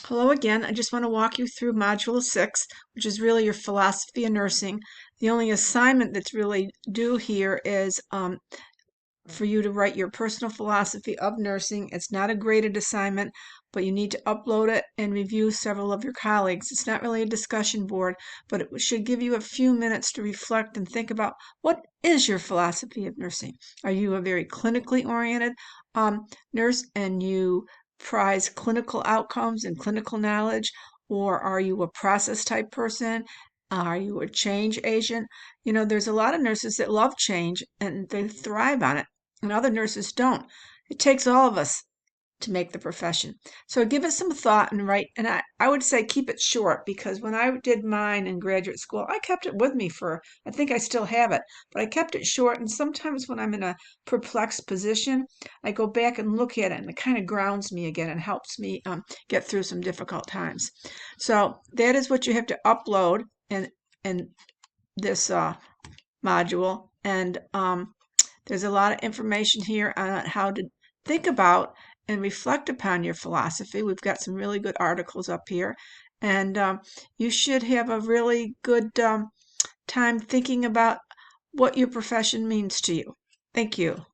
Hello again. I just want to walk you through Module 6, which is really your philosophy of nursing. The only assignment that's really due here is for you to write your personal philosophy of nursing. It's not a graded assignment, but you need to upload it and review several of your colleagues. It's not really a discussion board, but it should give you a few minutes to reflect and think about what is your philosophy of nursing. Are you a very clinically oriented nurse and you prize clinical outcomes and clinical knowledge, or are you a process type person? Are you a change agent? You know, there's a lot of nurses that love change and they thrive on it, and other nurses don't. It takes all of us to make the profession. So give it some thought and write. And I would say keep it short, because when I did mine in graduate school, I kept it with me for, I think I still have it, but I kept it short. And sometimes when I'm in a perplexed position, I go back and look at it and it kind of grounds me again and helps me get through some difficult times. So that is what you have to upload in this module. And there's a lot of information here on how to think about and reflect upon your philosophy. We've got some really good articles up here, and you should have a really good time thinking about what your profession means to you. Thank you.